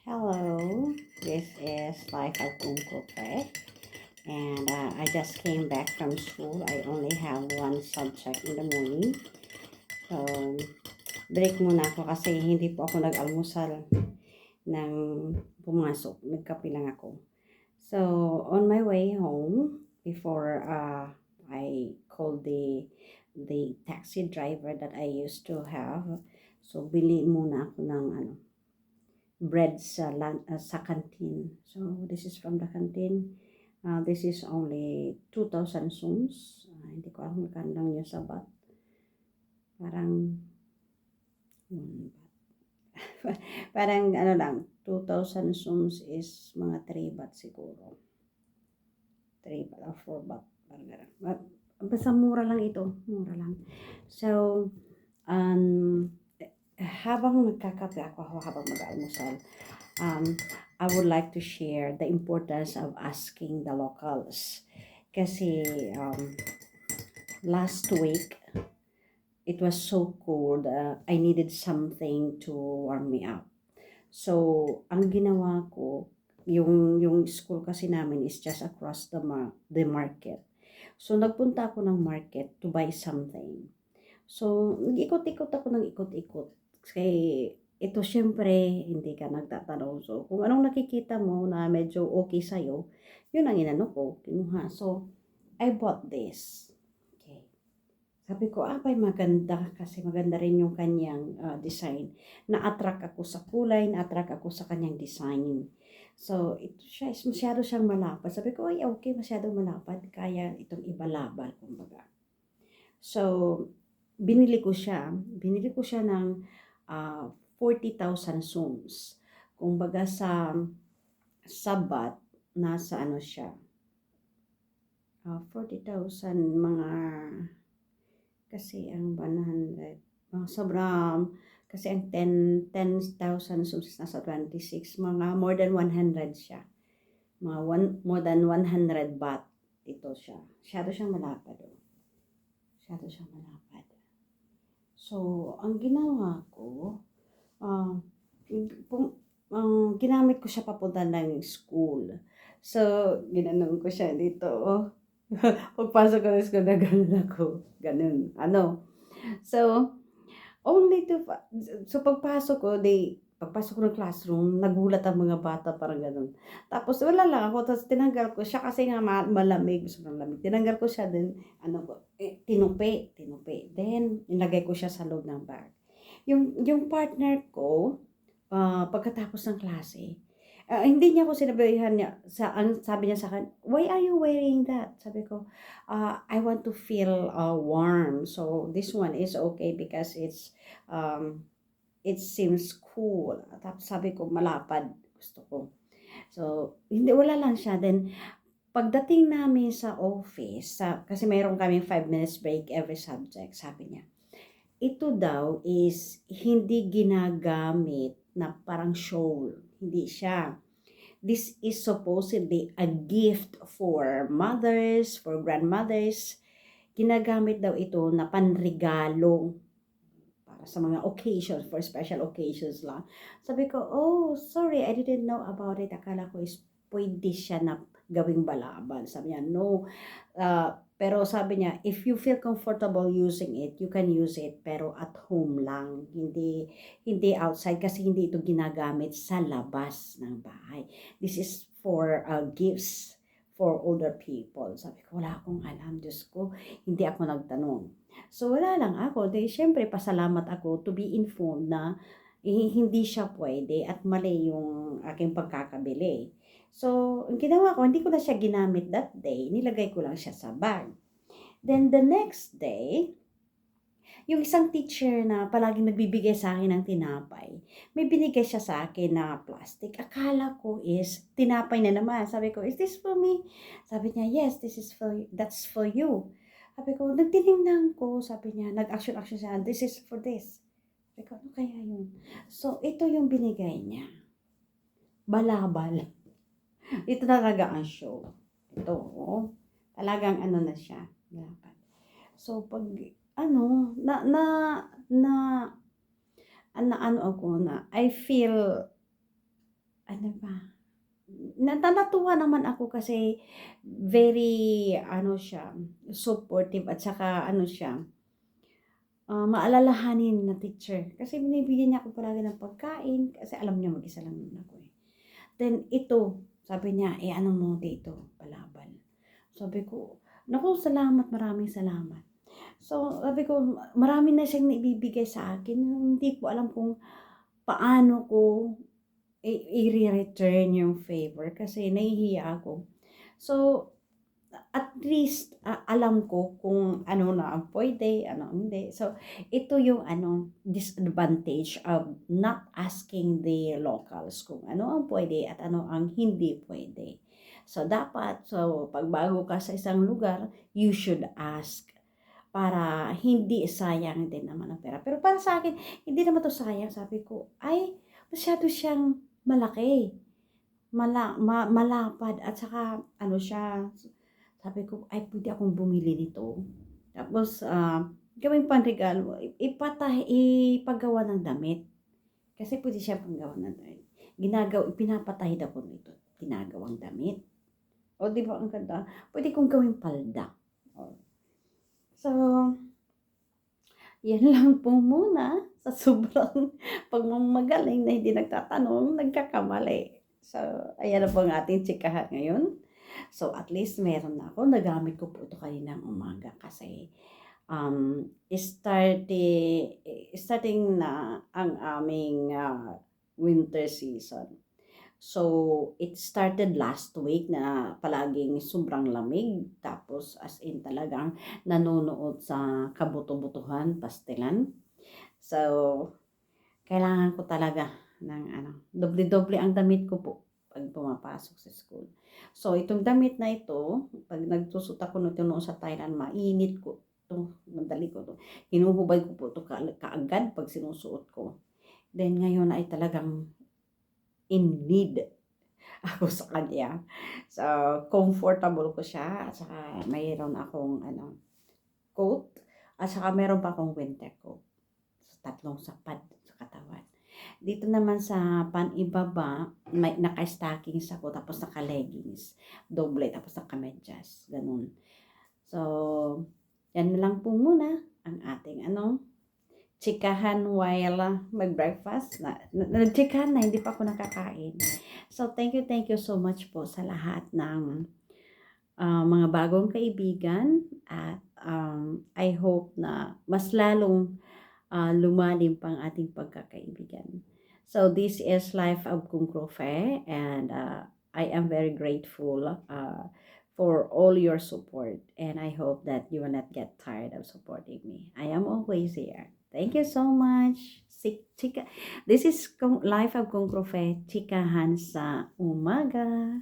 Hello, this is Life of Kumkupe, and I just came back from school. I only have one subject in the morning. So, break muna ako kasi hindi po ako nag-almusal nang pumasok. Nagkape lang ako. So, on my way home, before I called the taxi driver that I used to have, so bili muna ako ng bread sa canteen. So, this is from the canteen. This is only 2,000 sums. Hindi ko alam magkano lang yung sabat. Parang, parang ano lang, 2,000 sums is mga 3 baht siguro. 3 baht or 4 baht. Parang gano'n. Basta mura lang ito. Mura lang. So, habang nagkakape ako, habang mag-almusal, I would like to share the importance of asking the locals. Kasi last week, it was so cold. I needed something to warm me up. So, ang ginawa ko, yung school kasi namin is just across the market. So, nagpunta ako ng market to buy something. So, nag-ikot-ikot ako ng ikot-ikot. Kasi ito syempre, hindi ka nagtatanong. So, kung anong nakikita mo na medyo okay sa'yo, yun ang inano ko, kinuha. So, I bought this. Okay. Sabi ko, abay maganda kasi maganda rin yung kanyang design. Na-attract ako sa kulay, na-attract ako sa kanyang design. So, ito siya, masyado siyang malapad. Sabi ko, ay okay, masyadong malapad. Kaya itong ibalabal, kumbaga. So, binili ko siya. Binili ko siya ng 40,000 sums. Kung baga sa sabat, nasa ano siya, 40,000 mga, kasi ang 100, sobrang, kasi ang 10,000 sums nasa 26, mga more than 100 siya. More than 100 baht ito siya. Masyado siyang malapad. Masyado siyang malapad. So, ang ginawa ko, ginamit ko siya papunta ng school. So, ginanong ko siya dito. Pagpasok ko ng school na ganun ako. Ganun. So, pagpasok ko, pagpasok ko ng classroom, nagulat ang mga bata, parang ganun. Tapos, wala lang ako. Tapos, tinanggal ko siya kasi nga malamig. Sobrang lamig. Tinanggal ko siya din, tinupi. Then, nilagay ko siya sa loob ng bag. Yung partner ko, pagkatapos ng klase, hindi niya ako sinabihan niya, sabi niya sa akin, why are you wearing that? Sabi ko, I want to feel warm. So, this one is okay because it seems cool. Tapos sabi ko, malapad. Gusto ko. So, wala lang siya. Then, pagdating namin sa office, kasi mayroon kaming 5 minutes break every subject, sabi niya, ito daw is hindi ginagamit na parang shawl. Hindi siya. This is supposedly a gift for mothers, for grandmothers. Ginagamit daw ito na panregalo para sa mga occasions, for special occasions lang. Sabi ko, oh, sorry, I didn't know about it. Akala ko is pwede siya na gawing balabal. Sabi niya, no. Pero sabi niya, if you feel comfortable using it, you can use it, pero at home lang. Hindi outside kasi hindi ito ginagamit sa labas ng bahay. This is for gifts for older people. Sabi ko, wala akong alam, Diyos ko. Hindi ako nagtanong. So, wala lang ako. Siyempre, pasalamat ako to be informed na hindi siya pwede at mali yung aking pagkakabili. So, ang ginawa ko, hindi ko na siya ginamit that day. Nilagay ko lang siya sa bag. Then, the next day, yung isang teacher na palaging nagbibigay sa akin ng tinapay, may binigay siya sa akin na plastic. Akala ko is tinapay na naman. Sabi ko, is this for me? Sabi niya, yes, that's for you. Sabi ko, nagtinignan ko, sabi niya, nag-action siya, this is for this. Sabi ko, ano kaya yun? So, ito yung binigay niya. Balabal. Ito talaga ang show. Ito, talagang na siya. Dapat. So, pag, ako na, I feel ano ba, natuwa naman ako kasi very ano siya, supportive at saka ano siya, maalalahanin na teacher. Kasi binibigyan niya ako palagi ng pagkain kasi alam niya mag-isa lang naman ako, eh. Then ito, sabi niya, "Eh-ano mo dito, palaban." Sabi ko, "Naku, salamat, maraming salamat." So, sabi ko, marami na siyang naibibigay sa akin, hindi ko alam kung paano ko i-re-return yung favor kasi nahihiya ako. So, at least, alam ko kung ano na ang puwede, ano ang hindi. So, ito yung ano, disadvantage of not asking the locals kung ano ang puwede at ano ang hindi puwede. So, dapat, so, 'pag bago ka sa isang lugar, you should ask para hindi sayang din naman ang pera. Pero para sa akin, hindi naman 'to sayang. Sabi ko, "Ay, masyado siyang malaki, malapad at saka ano siya." Sabi ko, "Ay, puwede akong bumili nito." Tapos, gawing panregalo, ipagawa ng damit. Kasi puwede siyang panggawa ng damit. Pinapatahid ako nito, ginagawang damit. O, 'di ba ang ganda? Puwede kong gawing palda. Oh, so, 'yan lang po muna sa sobrang pagmamagaling na hindi nagtatanong, nagkakamali. So, ayan na po ang ating tsikahan ngayon. So, at least meron na ako, nagamit ko po ito kaninang umaga kasi, starting na ang aming, winter season. So, it started last week na palaging sobrang lamig tapos as in talagang nanonood sa kabuto-butuhan, pastilan. So, kailangan ko talaga ng ano, doble-doble ang damit ko po 'pag pumapasok sa school. So, itong damit na ito, 'pag nagsusot ako nito noon sa Thailand, mainit ko 'to, madali ko 'to, hinuhubad ko po 'to kaagad 'pag sinusuot ko. Then ngayon ay talagang in need ako sa kanya. So, comfortable ko siya at saka mayroon akong ano, coat at saka meron pa akong winter coat. So, tatlong sapad sa katawan. Dito naman sa panibaba, may naka-stockings ako tapos naka-leggings, doble tapos naka-medyas, gano'n. So, yan na lang po muna ang ating ano, tsikahan while mag-breakfast. Nagtsikahan na, hindi pa ako nakakain. So, thank you so much po sa lahat ng mga bagong kaibigan at I hope na mas lalong lumalim pang ating pagkakaibigan. So, this is Life of Kung Krofe and I am very grateful for all your support and I hope that you will not get tired of supporting me. I am always here. Thank you so much. This is Life of Kung Krofe, Chikahan sa Umaga.